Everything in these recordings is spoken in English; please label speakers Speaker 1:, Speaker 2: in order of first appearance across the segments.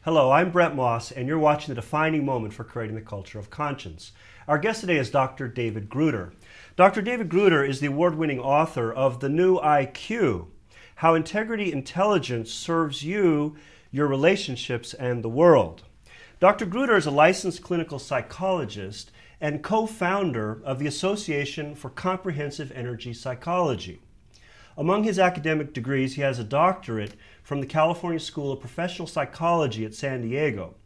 Speaker 1: Hello, I'm Brett Moss, and you're watching The Defining Moment for Creating the Culture of Conscience. Our guest today is Dr. David Gruder. Dr. David Gruder is the award-winning author of The New IQ, How Integrity Intelligence Serves You, Your Relationships, and the World. Dr. Gruder is a licensed clinical psychologist and co-founder of the Association for Comprehensive Energy Psychology. Among his academic degrees, he has a doctorate from the California School of Professional Psychology at San Diego.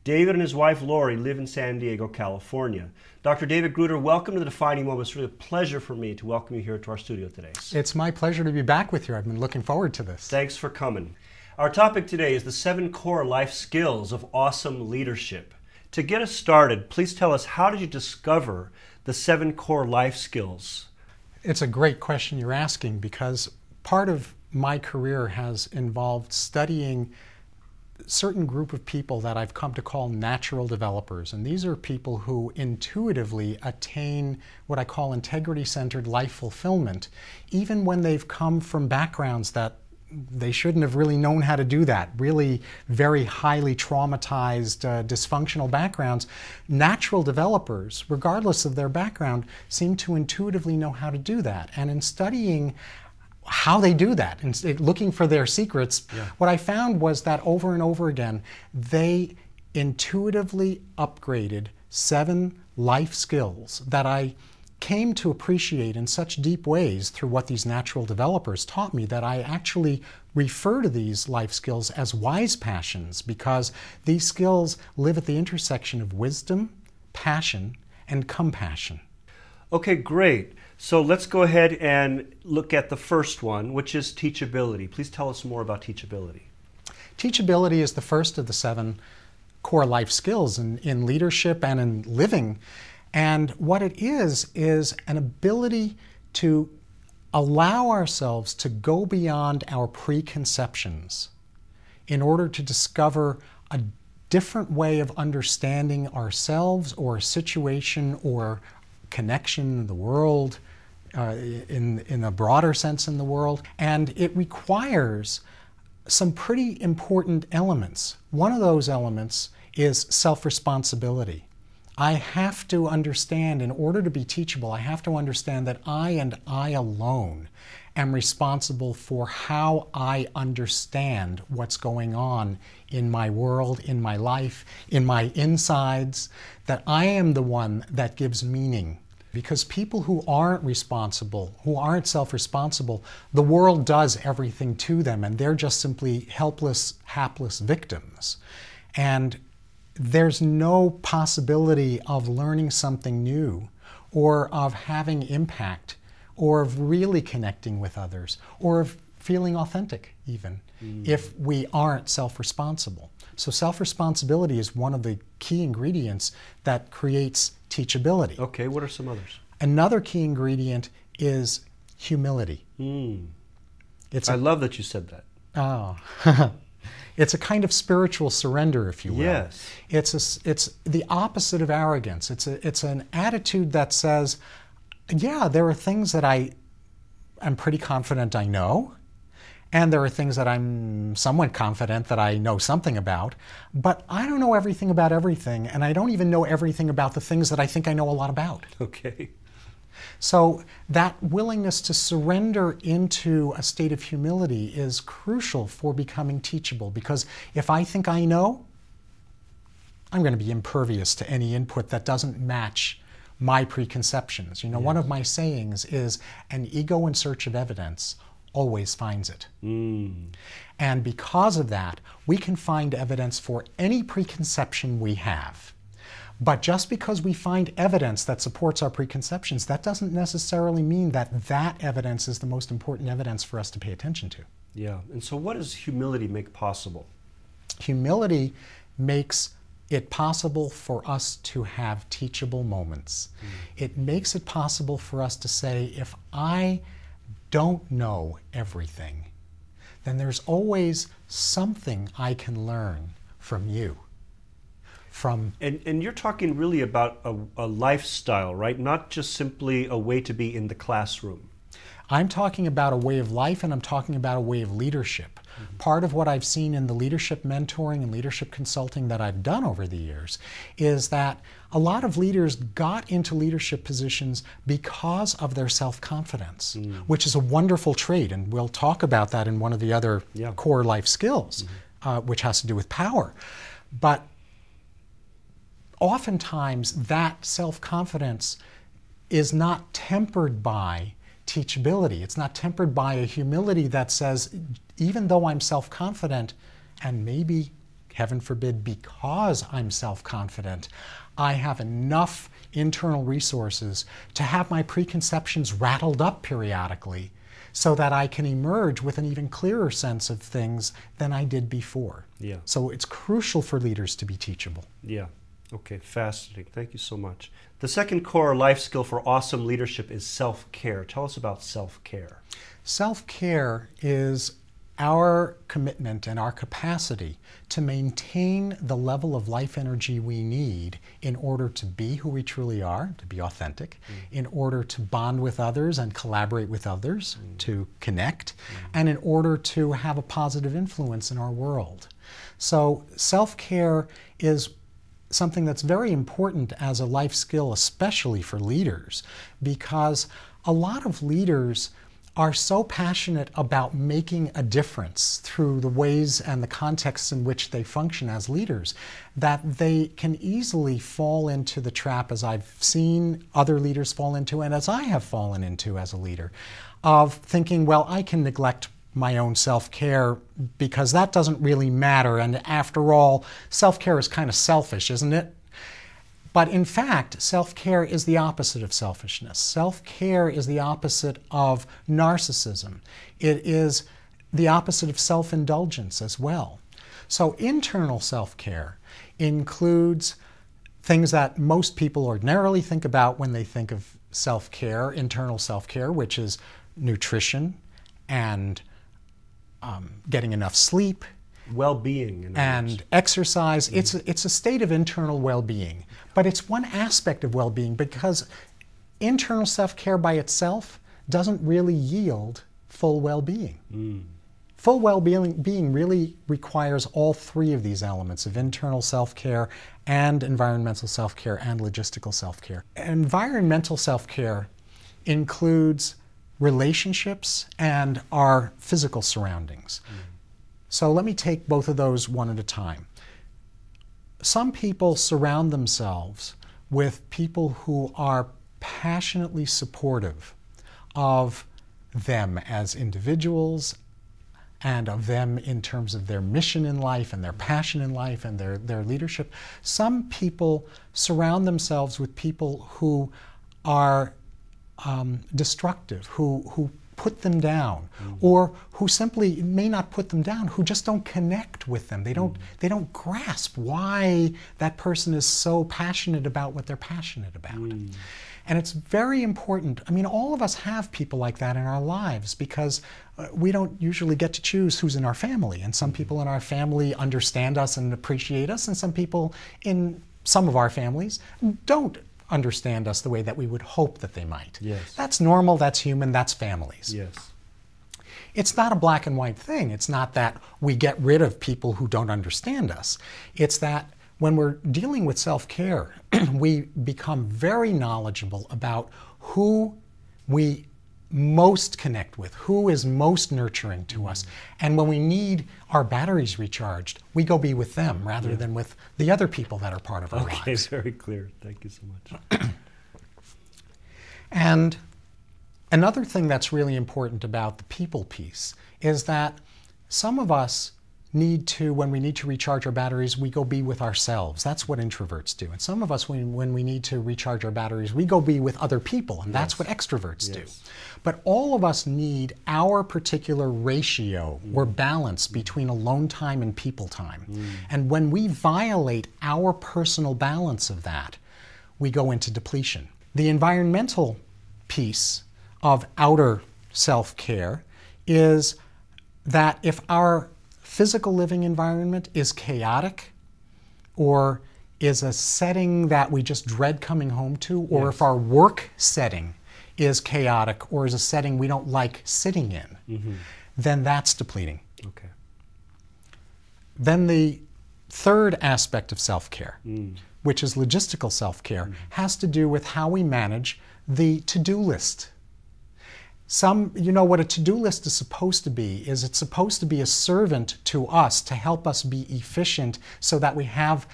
Speaker 1: David and his wife Lori live in San Diego, California. Dr. David Gruder, welcome to The Defining Moment. It's really a pleasure for me to welcome you here to our studio today.
Speaker 2: It's my pleasure to be back with you. I've been looking forward to this.
Speaker 1: Thanks for coming. Our topic today is the 7 core life skills of awesome leadership. To get us started, please tell us, how did you discover the 7 core life skills?
Speaker 2: It's a great question you're asking, because part of my career has involved studying a certain group of people that I've come to call natural developers. And these are people who intuitively attain what I call integrity-centered life fulfillment, even when they've come from backgrounds that they shouldn't have really known how to do that, really very highly traumatized, dysfunctional backgrounds. Natural developers, regardless of their background, seem to intuitively know how to do that. And in studying how they do that, and looking for their secrets, what I found was that over and over again, they intuitively upgraded 7 life skills that I came to appreciate in such deep ways through what these natural developers taught me, that I actually refer to these life skills as wise passions, because these skills live at the intersection of wisdom, passion, and compassion.
Speaker 1: Okay, great. So let's go ahead and look at the first one, which is teachability. Please tell us more about teachability.
Speaker 2: Teachability is the first of the 7 core life skills in leadership and in living. And what it is an ability to allow ourselves to go beyond our preconceptions in order to discover a different way of understanding ourselves or a situation or connection in the world, in a broader sense in the world. And it requires some pretty important elements. One of those elements is self-responsibility. I have to understand, in order to be teachable, I have to understand that I and I alone am responsible for how I understand what's going on in my world, in my life, in my insides, that I am the one that gives meaning. Because people who aren't responsible, who aren't self-responsible, the world does everything to them, and they're just simply helpless, hapless victims. And there's no possibility of learning something new, or of having impact, or of really connecting with others, or of feeling authentic even, if we aren't self-responsible. So self-responsibility is one of the key ingredients that creates teachability.
Speaker 1: Okay, what are some others?
Speaker 2: Another key ingredient is humility.
Speaker 1: I love that you said that.
Speaker 2: Oh. It's a kind of spiritual surrender, if you will.
Speaker 1: Yes.
Speaker 2: It's the opposite of arrogance. It's an attitude that says, yeah, there are things that I'm pretty confident I know, and there are things that I'm somewhat confident that I know something about, but I don't know everything about everything, and I don't even know everything about the things that I think I know a lot about.
Speaker 1: Okay.
Speaker 2: So that willingness to surrender into a state of humility is crucial for becoming teachable, because if I think I know, I'm going to be impervious to any input that doesn't match my preconceptions. You know, One of my sayings is, an ego in search of evidence always finds it. And because of that, we can find evidence for any preconception we have. But just because we find evidence that supports our preconceptions, that doesn't necessarily mean that that evidence is the most important evidence for us to pay attention to.
Speaker 1: Yeah, and so what does humility make possible?
Speaker 2: Humility makes it possible for us to have teachable moments. It makes it possible for us to say, if I don't know everything, then there's always something I can learn from you. And
Speaker 1: you're talking really about a lifestyle, right? Not just simply a way to be in the classroom.
Speaker 2: I'm talking about a way of life, and I'm talking about a way of leadership. Part of what I've seen in the leadership mentoring and leadership consulting that I've done over the years is that a lot of leaders got into leadership positions because of their self-confidence, which is a wonderful trait, and we'll talk about that in one of the other core life skills, which has to do with power. But oftentimes that self-confidence is not tempered by teachability. It's not tempered by a humility that says, even though I'm self-confident, and maybe, heaven forbid, because I'm self-confident, I have enough internal resources to have my preconceptions rattled up periodically so that I can emerge with an even clearer sense of things than I did before.
Speaker 1: Yeah.
Speaker 2: So it's crucial for leaders to be teachable.
Speaker 1: Yeah. Okay, fascinating. Thank you so much. The second core life skill for awesome leadership is self-care. Tell us about self-care.
Speaker 2: Self-care is our commitment and our capacity to maintain the level of life energy we need in order to be who we truly are, to be authentic, in order to bond with others and collaborate with others, to connect, and in order to have a positive influence in our world. So self-care is something that's very important as a life skill, especially for leaders, because a lot of leaders are so passionate about making a difference through the ways and the contexts in which they function as leaders that they can easily fall into the trap, as I've seen other leaders fall into and as I have fallen into as a leader, of thinking, well, I can neglect my own self-care because that doesn't really matter, and after all, self-care is kind of selfish, isn't it? But in fact, self-care is the opposite of selfishness. Self-care is the opposite of narcissism. It is the opposite of self-indulgence as well. So internal self-care includes things that most people ordinarily think about when they think of self-care, internal self-care, which is nutrition and getting enough sleep,
Speaker 1: well-being
Speaker 2: and exercise. It's a state of internal well-being, but it's one aspect of well-being, because internal self-care by itself doesn't really yield full well-being. Full well-being really requires all three of these elements of internal self-care and environmental self-care and logistical self-care. Environmental self-care includes relationships and our physical surroundings. So let me take both of those one at a time. Some people surround themselves with people who are passionately supportive of them as individuals and of them in terms of their mission in life and their passion in life and their leadership. Some people surround themselves with people who are destructive, who put them down, or who simply may not put them down, who just don't connect with them. They don't grasp why that person is so passionate about what they're passionate about. And it's very important. I mean, all of us have people like that in our lives, because we don't usually get to choose who's in our family. And some people in our family understand us and appreciate us, and some people in some of our families don't understand us the way that we would hope that they might.
Speaker 1: Yes.
Speaker 2: That's normal, that's human, that's families.
Speaker 1: Yes.
Speaker 2: It's not a black and white thing. It's not that we get rid of people who don't understand us. It's that when we're dealing with self-care, we become very knowledgeable about who we most connect with, who is most nurturing to us. And when we need our batteries recharged, we go be with them rather than with the other people that are part of our lives.
Speaker 1: Okay, very clear. Thank you so much.
Speaker 2: And another thing that's really important about the people piece is that some of us need to, when we need to recharge our batteries, we go be with ourselves. That's what introverts do. And some of us, when we need to recharge our batteries, we go be with other people, and that's what extroverts do. But all of us need our particular ratio or balance between alone time and people time. And when we violate our personal balance of that, we go into depletion. The environmental piece of outer self-care is that if our physical living environment is chaotic, or is a setting that we just dread coming home to, or if our work setting is chaotic or is a setting we don't like sitting in, then that's depleting.
Speaker 1: Okay.
Speaker 2: Then the third aspect of self-care, which is logistical self-care, has to do with how we manage the to-do list. You know, what a to-do list is supposed to be is it's supposed to be a servant to us to help us be efficient so that we have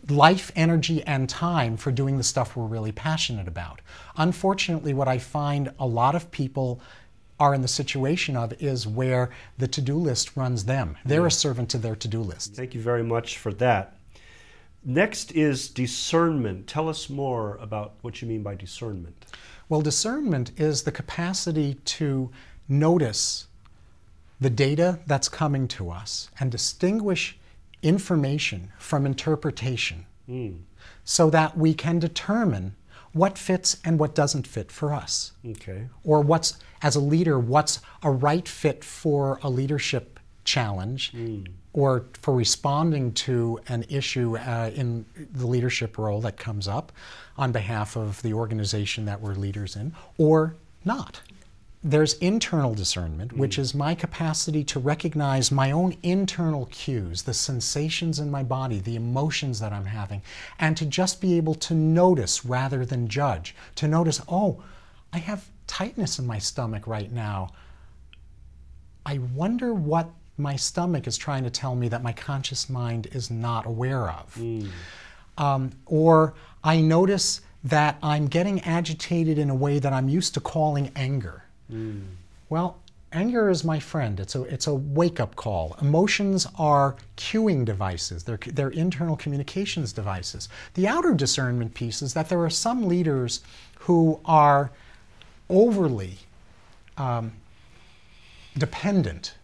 Speaker 2: life, energy, and time for doing the stuff we're really passionate about. Unfortunately, what I find a lot of people are in the situation of is where the to-do list runs them. They're a servant to their to-do list.
Speaker 1: Thank you very much for that. Next is discernment. Tell us more about what you mean by discernment.
Speaker 2: Well, discernment is the capacity to notice the data that's coming to us and distinguish information from interpretation so that we can determine what fits and what doesn't fit for us.
Speaker 1: Okay.
Speaker 2: Or what's, as a leader, what's a right fit for a leadership challenge or for responding to an issue in the leadership role that comes up on behalf of the organization that we're leaders in, or not. There's internal discernment, which is my capacity to recognize my own internal cues, the sensations in my body, the emotions that I'm having, and to just be able to notice rather than judge. To notice, oh, I have tightness in my stomach right now. I wonder what my stomach is trying to tell me that my conscious mind is not aware of. Or I notice that I'm getting agitated in a way that I'm used to calling anger. Well, anger is my friend. It's a wake-up call. Emotions are cueing devices. They're internal communications devices. The outer discernment piece is that there are some leaders who are overly dependent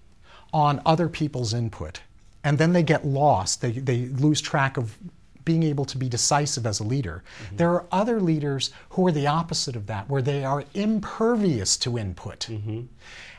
Speaker 2: on other people's input, and then they get lost. They lose track of being able to be decisive as a leader. There are other leaders who are the opposite of that, where they are impervious to input.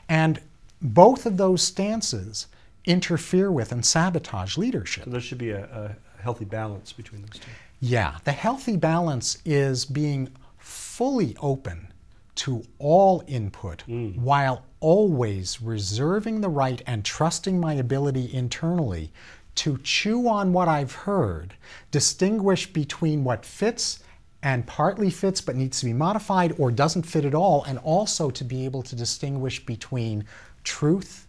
Speaker 2: And both of those stances interfere with and sabotage leadership.
Speaker 1: So there should be a healthy balance between those two.
Speaker 2: Yeah, the healthy balance is being fully open to all input while always reserving the right and trusting my ability internally to chew on what I've heard, distinguish between what fits and partly fits but needs to be modified or doesn't fit at all, and also to be able to distinguish between truth,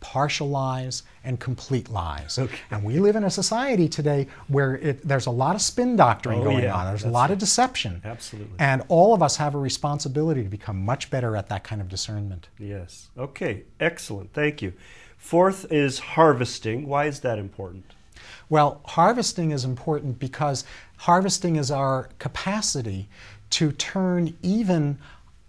Speaker 2: partial lies, and complete lies.
Speaker 1: Okay.
Speaker 2: And we live in a society today where there's a lot of spin doctoring going on. There's a lot of deception.
Speaker 1: Absolutely.
Speaker 2: And all of us have a responsibility to become much better at that kind of discernment.
Speaker 1: Yes. Okay. Excellent. Thank you. Fourth is harvesting. Why is that important?
Speaker 2: Well, harvesting is important because harvesting is our capacity to turn even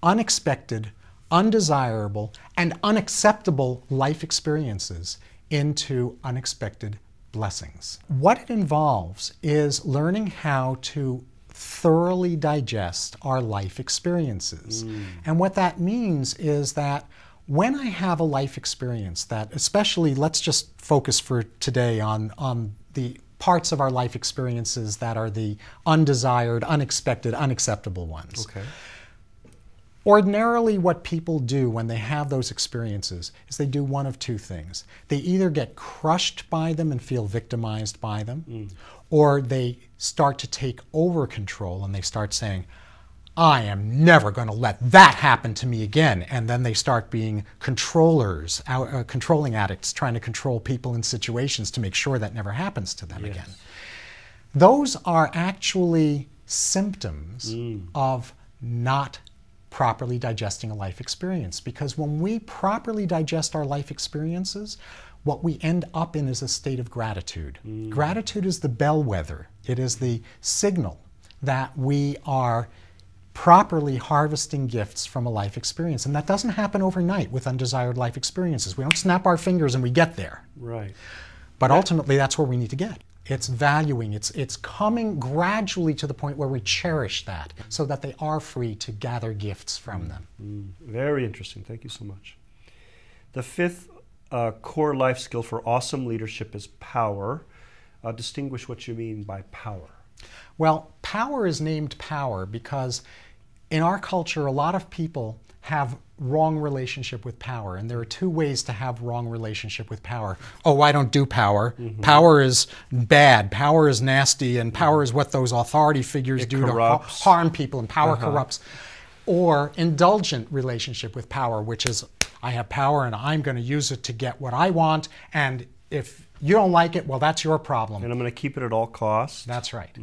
Speaker 2: unexpected, undesirable, and unacceptable life experiences into unexpected blessings. What it involves is learning how to thoroughly digest our life experiences. And what that means is that when I have a life experience that, especially, let's just focus for today on the parts of our life experiences that are the undesired, unexpected, unacceptable ones.
Speaker 1: Okay.
Speaker 2: Ordinarily, what people do when they have those experiences is they do one of two things. They either get crushed by them and feel victimized by them, or they start to take over control and they start saying, I am never going to let that happen to me again. And then they start being controllers, controlling addicts, trying to control people in situations to make sure that never happens to them again. Those are actually symptoms of not properly digesting a life experience. Because when we properly digest our life experiences, what we end up in is a state of gratitude. Gratitude is the bellwether. It is the signal that we are properly harvesting gifts from a life experience. And that doesn't happen overnight with undesired life experiences. We don't snap our fingers and we get there.
Speaker 1: Right.
Speaker 2: But ultimately, that's where we need to get. It's valuing, it's coming gradually to the point where we cherish that so that they are free to gather gifts from them.
Speaker 1: Very interesting. Thank you so much. The fifth core life skill for awesome leadership is power. Distinguish what you mean by power.
Speaker 2: Well, power is named power because in our culture, a lot of people have wrong relationship with power, and there are two ways to have wrong relationship with power. Oh, I don't do power. Mm-hmm. Power is bad. Power is nasty, and power is what those authority figures do corrupts. To harm people, and power corrupts. Or indulgent relationship with power, which is, I have power and I'm going to use it to get what I want, and if you don't like it, well, that's your problem.
Speaker 1: And I'm going to keep it at all costs.
Speaker 2: That's right.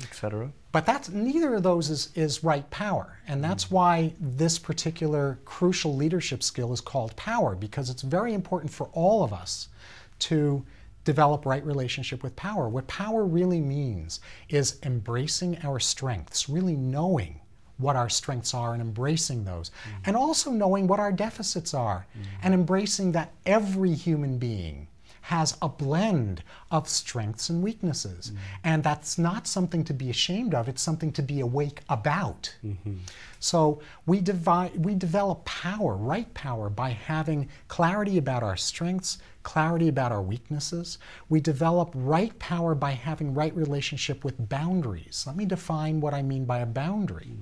Speaker 1: Etc.
Speaker 2: But neither of those is right power. And that's why this particular crucial leadership skill is called power, because it's very important for all of us to develop right relationship with power. What power really means is embracing our strengths, really knowing what our strengths are and embracing those, and also knowing what our deficits are, and embracing that every human being has a blend of strengths and weaknesses. And that's not something to be ashamed of, it's something to be awake about. So we develop power, right power, by having clarity about our strengths, clarity about our weaknesses. We develop right power by having right relationship with boundaries. Let me define what I mean by a boundary.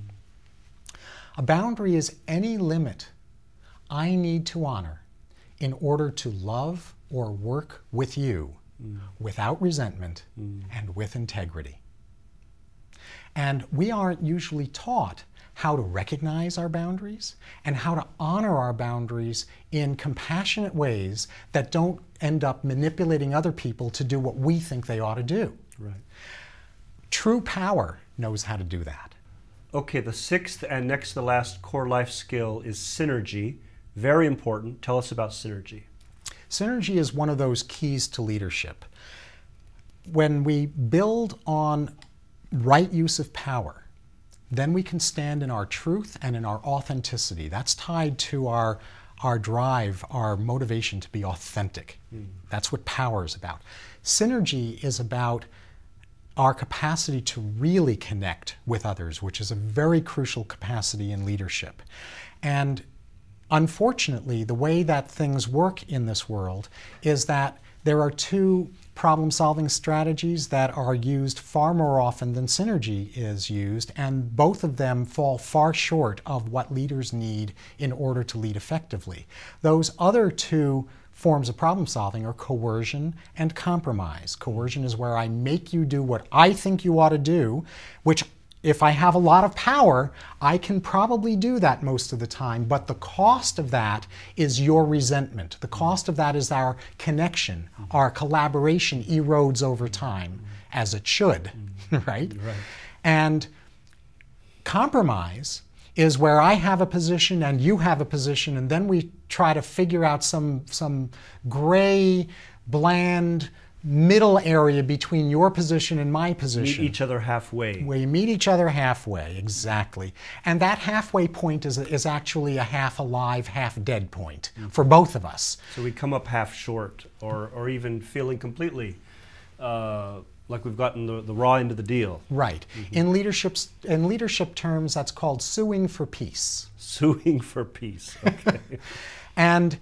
Speaker 2: A boundary is any limit I need to honor in order to love or work with you without resentment and with integrity. And we aren't usually taught how to recognize our boundaries and how to honor our boundaries in compassionate ways that don't end up manipulating other people to do what we think they ought to do.
Speaker 1: Right.
Speaker 2: True power knows how to do that.
Speaker 1: Okay, the sixth and next to the last core life skill is synergy. Very important. Tell us about synergy.
Speaker 2: Synergy is one of those keys to leadership. When we build on right use of power, then we can stand in our truth and in our authenticity. That's tied to our drive, our motivation to be authentic. That's what power is about. Synergy is about our capacity to really connect with others, which is a very crucial capacity in leadership. And unfortunately, the way that things work in this world is that there are two problem-solving strategies that are used far more often than synergy is used, and both of them fall far short of what leaders need in order to lead effectively. Those other two forms of problem-solving are coercion and compromise. Coercion is where I make you do what I think you ought to do, which if I have a lot of power, I can probably do that most of the time, but the cost of that is your resentment. The cost of that is our connection, our collaboration erodes over time, as it should, right? And compromise is where I have a position and you have a position, and then we try to figure out some gray, bland, middle area between your position and my position.
Speaker 1: Meet each other halfway.
Speaker 2: We meet each other halfway, exactly. And that halfway point is actually a half alive, half dead point for both of us.
Speaker 1: So we come up half short, or even feeling completely like we've gotten the raw end of the deal.
Speaker 2: Right. In leadership terms, that's called suing for peace.
Speaker 1: Suing for peace, okay.
Speaker 2: And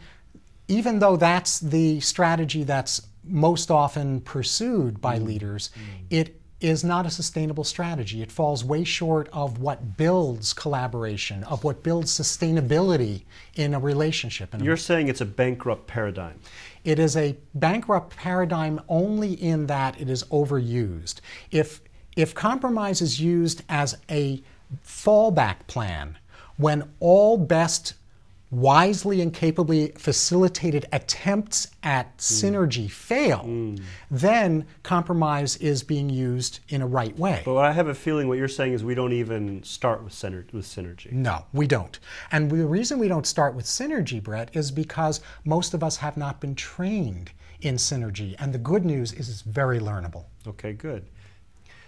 Speaker 2: even though that's the strategy that's most often pursued by leaders, it is not a sustainable strategy. It falls way short of what builds collaboration, of what builds sustainability in a relationship.
Speaker 1: You're saying it's a bankrupt paradigm.
Speaker 2: It is a bankrupt paradigm only in that it is overused. If compromise is used as a fallback plan, when all best wisely and capably facilitated attempts at synergy fail, then compromise is being used in a right way.
Speaker 1: But I have a feeling what you're saying is we don't even start with synergy.
Speaker 2: No, we don't. And the reason we don't start with synergy, Brett, is because most of us have not been trained in synergy. And the good news is it's very learnable.
Speaker 1: Okay, good.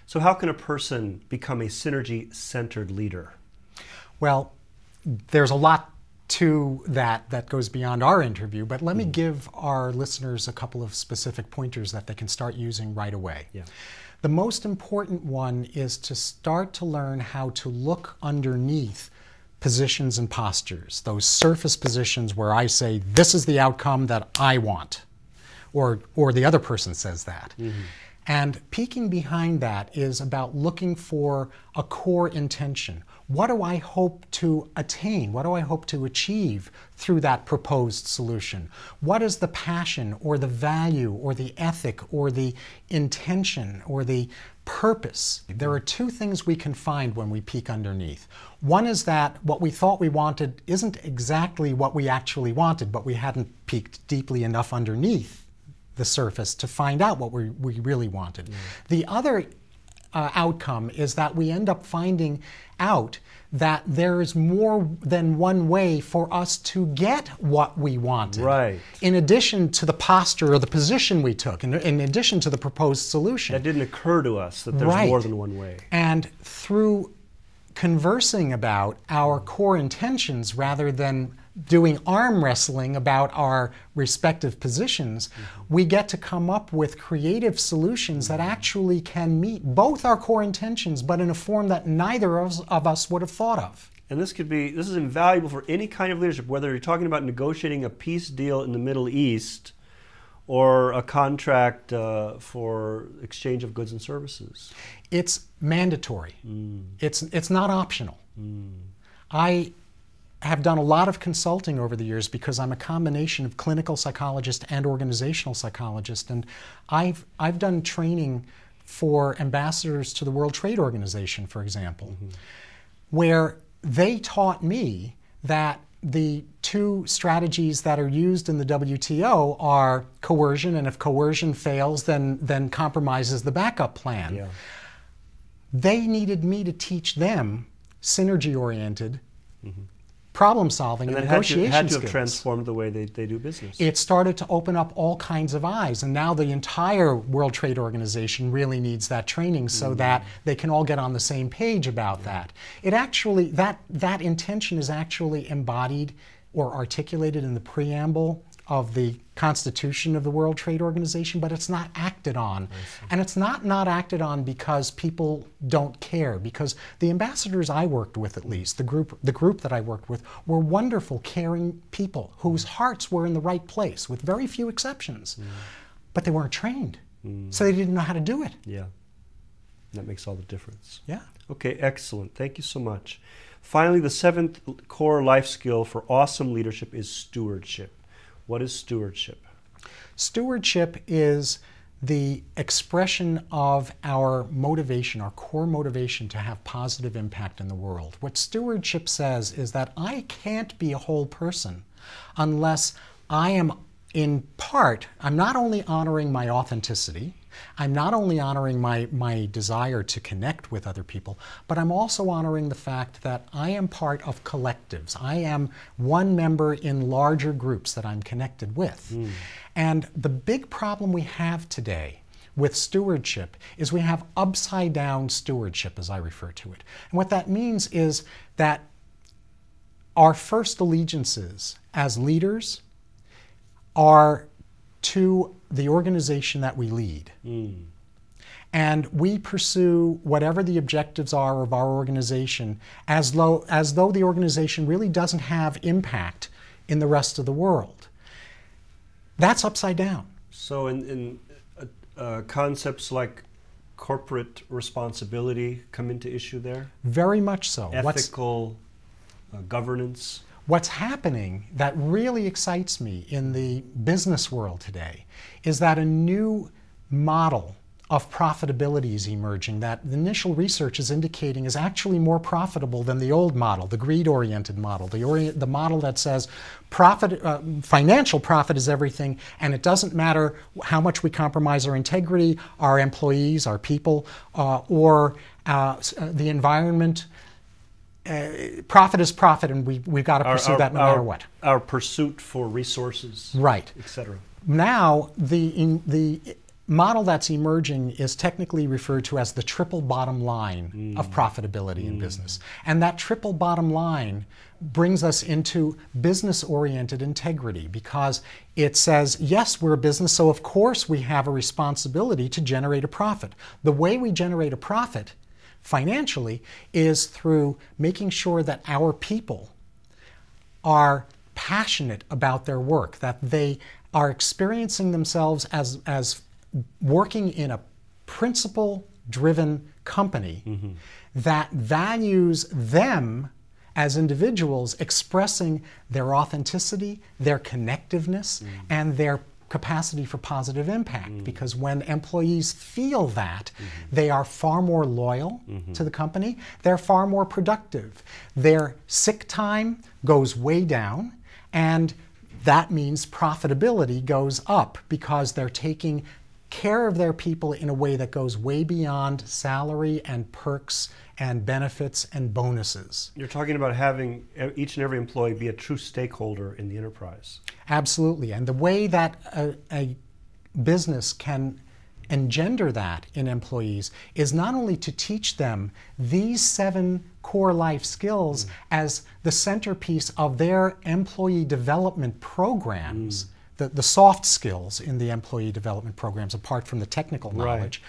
Speaker 1: So how can a person become a synergy-centered leader?
Speaker 2: Well, there's a lot to that goes beyond our interview, but let me give our listeners a couple of specific pointers that they can start using right away.
Speaker 1: Yeah.
Speaker 2: The most important one is to start to learn how to look underneath positions and postures, those surface positions where I say, this is the outcome that I want, or the other person says that. And peeking behind that is about looking for a core intention. what do I hope to attain? What do I hope to achieve through that proposed solution? What is the passion or the value or the ethic or the intention or the purpose? There are two things we can find when we peek underneath. One is that what we thought we wanted isn't exactly what we actually wanted, but we hadn't peeked deeply enough underneath the surface to find out what we really wanted. The other outcome is that we end up finding out that there is more than one way for us to get what we wanted.
Speaker 1: Right.
Speaker 2: In addition to the posture or the position we took, in addition to the proposed solution.
Speaker 1: That didn't occur to us that there's more than one way.
Speaker 2: And through conversing about our core intentions rather than doing arm wrestling about our respective positions, we get to come up with creative solutions that actually can meet both our core intentions, but in a form that neither of us would have thought of.
Speaker 1: And this is invaluable for any kind of leadership, whether you're talking about negotiating a peace deal in the Middle East or a contract for exchange of goods and services.
Speaker 2: It's mandatory. It's not optional. I have done a lot of consulting over the years because I'm a combination of clinical psychologist and organizational psychologist, and I've done training for ambassadors to the World Trade Organization, for example, where they taught me that the two strategies that are used in the WTO are coercion, and if coercion fails, then compromise is the backup plan.
Speaker 1: Yeah.
Speaker 2: They needed me to teach them synergy-oriented problem solving and negotiation
Speaker 1: had to
Speaker 2: skills.
Speaker 1: have transformed the way they do business.
Speaker 2: It started to open up all kinds of eyes, and now the entire World Trade Organization really needs that training so that they can all get on the same page about that. It actually, that intention is actually embodied or articulated in the preamble of the Constitution of the World Trade Organization, but it's not acted on. And it's not acted on because people don't care, because the ambassadors I worked with, at least, the group that I worked with, were wonderful, caring people whose hearts were in the right place, with very few exceptions. But they weren't trained, so they didn't know how to do it.
Speaker 1: Yeah, that makes all the difference.
Speaker 2: Yeah.
Speaker 1: Okay, excellent. Thank you so much. Finally, the seventh core life skill for awesome leadership is stewardship. What is stewardship?
Speaker 2: Stewardship is the expression of our motivation, our core motivation to have positive impact in the world. What stewardship says is that I can't be a whole person unless I am, in part, I'm not only honoring my authenticity, I'm not only honoring my desire to connect with other people, but I'm also honoring the fact that I am part of collectives. I am one member in larger groups that I'm connected with. And the big problem we have today with stewardship is we have upside down stewardship, as I refer to it. And what that means is that our first allegiances as leaders are to the organization that we lead. And we pursue whatever the objectives are of our organization as though the organization really doesn't have impact in the rest of the world. That's upside down.
Speaker 1: So in concepts like corporate responsibility come into issue there?
Speaker 2: Very much so.
Speaker 1: Ethical governance?
Speaker 2: What's happening that really excites me in the business world today is that a new model of profitability is emerging that the initial research is indicating is actually more profitable than the old model, the greed-oriented model, the model that says financial profit is everything, and it doesn't matter how much we compromise our integrity, our employees, our people, or the environment. Profit is profit, and we've got to pursue that no matter what.
Speaker 1: Our pursuit for resources,
Speaker 2: right,
Speaker 1: etc.
Speaker 2: Now, the model that's emerging is technically referred to as the triple bottom line of profitability in business. And that triple bottom line brings us into business-oriented integrity because it says, yes, we're a business, so of course we have a responsibility to generate a profit. The way we generate a profit financially is through making sure that our people are passionate about their work, that they are experiencing themselves as working in a principle driven company that values them as individuals expressing their authenticity, their connectiveness, and their capacity for positive impact. Because when employees feel that, they are far more loyal to the company, they're far more productive. Their sick time goes way down, and that means profitability goes up because they're taking care of their people in a way that goes way beyond salary and perks and benefits and bonuses.
Speaker 1: You're talking about having each and every employee be a true stakeholder in the enterprise.
Speaker 2: Absolutely. And the way that a business can engender that in employees is not only to teach them these 7 core life skills as the centerpiece of their employee development programs, the soft skills in the employee development programs apart from the technical knowledge.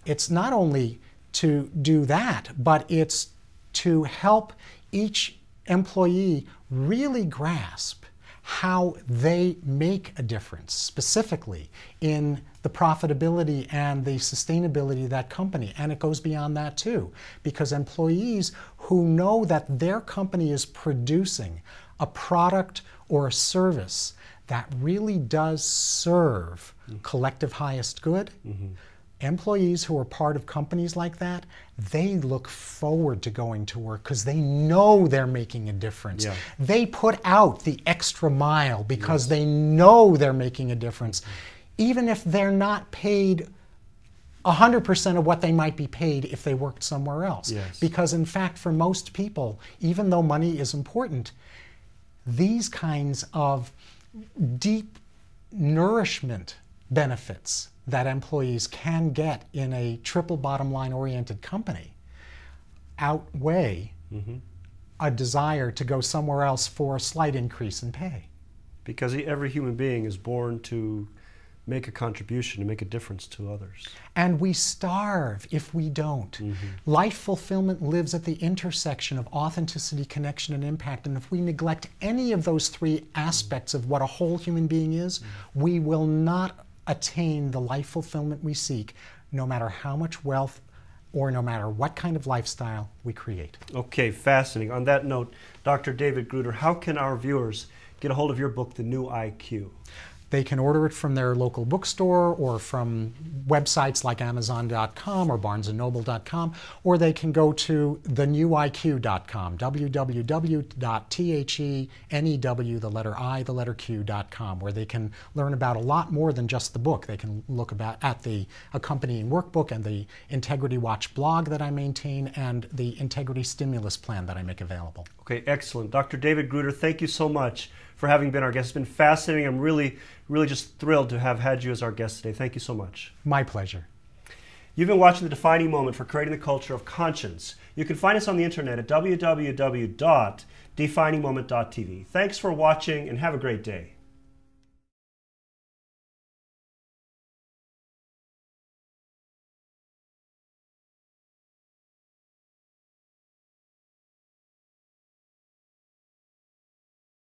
Speaker 2: It's not only to do that, but it's to help each employee really grasp how they make a difference, specifically in the profitability and the sustainability of that company. And it goes beyond that too, because employees who know that their company is producing a product or a service that really does serve collective highest good, employees who are part of companies like that, they look forward to going to work because they know they're making a difference. They put out the extra mile because they know they're making a difference, even if they're not paid 100% of what they might be paid if they worked somewhere else. Because in fact, for most people, even though money is important, these kinds of deep nourishment benefits that employees can get in a triple bottom line oriented company outweigh a desire to go somewhere else for a slight increase in pay.
Speaker 1: Because every human being is born to make a contribution, to make a difference to others.
Speaker 2: And we starve if we don't. Life fulfillment lives at the intersection of authenticity, connection, and impact. And if we neglect any of those 3 aspects of what a whole human being is, we will not attain the life fulfillment we seek, no matter how much wealth or no matter what kind of lifestyle we create.
Speaker 1: Okay, fascinating. On that note, Dr. David Gruder, how can our viewers get a hold of your book, The New IQ?
Speaker 2: They can order it from their local bookstore or from websites like Amazon.com or BarnesandNoble.com, or they can go to thenewiq.com, www.thenew, the letter I, the letter Q.com, where they can learn about a lot more than just the book. They can look at the accompanying workbook and the Integrity Watch blog that I maintain and the Integrity Stimulus Plan that I make available.
Speaker 1: Okay, excellent. Dr. David Gruder, thank you so much for having been our guest. It's been fascinating. I'm really just thrilled to have had you as our guest today. Thank you so much.
Speaker 2: My pleasure.
Speaker 1: You've been watching The Defining Moment for creating the culture of conscience. You can find us on the internet at www.definingmoment.tv. Thanks for watching and have a great day.